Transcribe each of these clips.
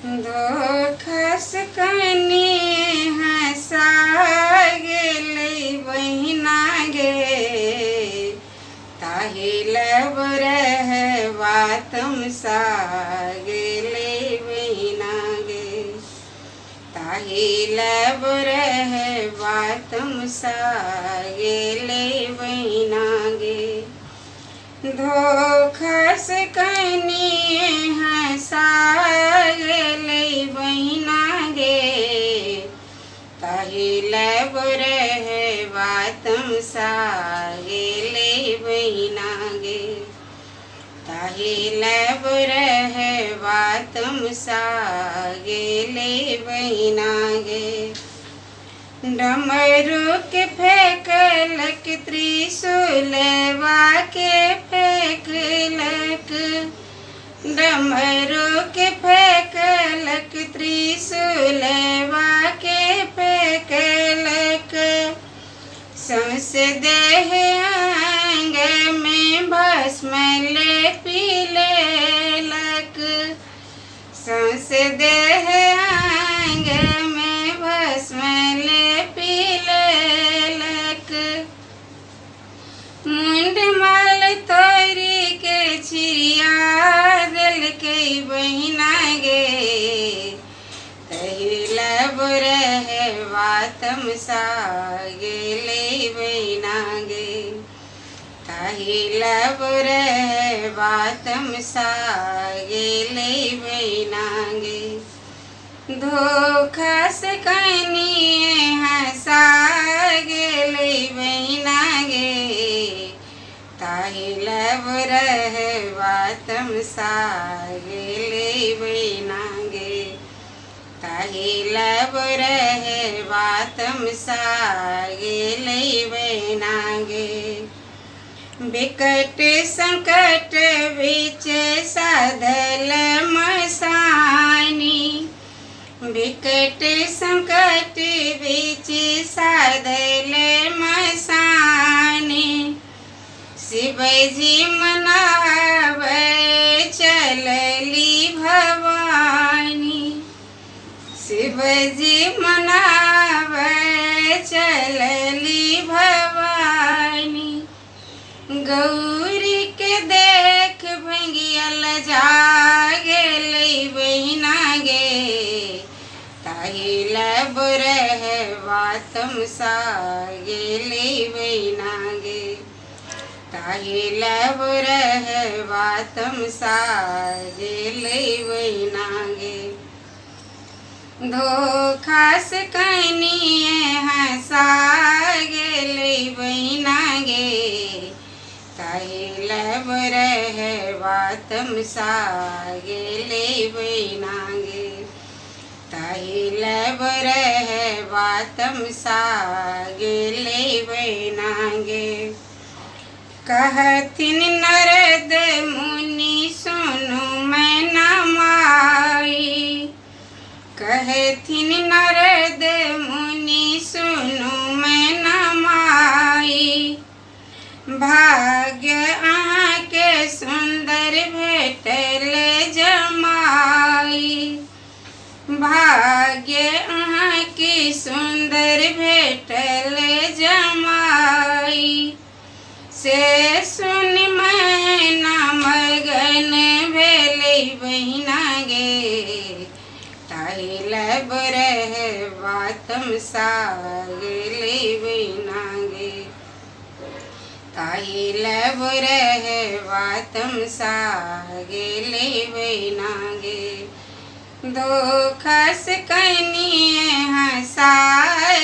धोखस कनी हंसा गेलै बहिना गे, ताहि लब रहवा तमसा गेलै बहिना गे, ताहि लब रहवा तमसा गेलै बहिना गे। धोखस कनी हंसा गेलै बहिना गे, ताहि लब रहवा तमसा गेलै बहिना गे, ताहि लब रहवा तमसा गेलै बहिना गे। डमरू के फेंकलक त्रिशूलवा के फेंकलक, डमरू के फेंकलक त्रिशूलवा के फेंकलक, सौंसे देह अंग में भस्म लेपि लेलक, सौंसे देह अंग में भस्म लेपि लेलक। मुंड माल तोरी के छिया देलकै बहिना गे, ताहि लब रहवा तमसा गेलै बहिना गे, ताहि लब रहवा तमसा गेलै बहिना गे। धोखस कनी हंसा गेलै बहिना गे, ताहि लब रहवा तमसा गेलै बहिना गे, ताहि लब रहवा तमसा गेलै बहिना गे। बिकट संकट बीच साधल मसानी, बिकट संकट बीच साधल मसानी, शिवजी मनावे चलली भवानी, शिवजी मनावे चलली भवानी। गौरी के देख भंगिया लजा गेलै बहिना गे, ताहि लब रहवा तमसा गेलै बहिना गे, ताहि लब रहवा तमसा गेलै बहिना गे। धोखस कनी हंसा गेलै बहिना गे, ताहि लब रहवा तमसा गेलै बहिना गे, ताहि लब रहवा तमसा गेलै बहिना गे। कहथिन नारद मुनि सुनु मैना माई, कहथिन नारद मुनि सुनु मैना माई, भाग्य अहाँके सुंदर भेटल जमाई, भाग्य अहाँके सुंदर भेटल जमाई। से सुन मैना मगन भेलै बहिना गे, ताहि लब रहवा तमसा गेलै बहिना गे, ताहि लब रहवा तमसा गेलै बहिना गे। धोखस कनी हंसा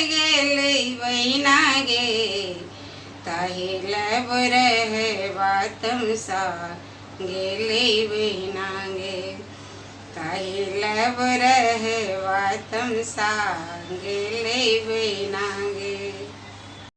गेलै बहिना गे, ताहि लब रहवा तमसा गेलै बहिना गे, ताहि लब रहवा तमसा गेलै बहिना।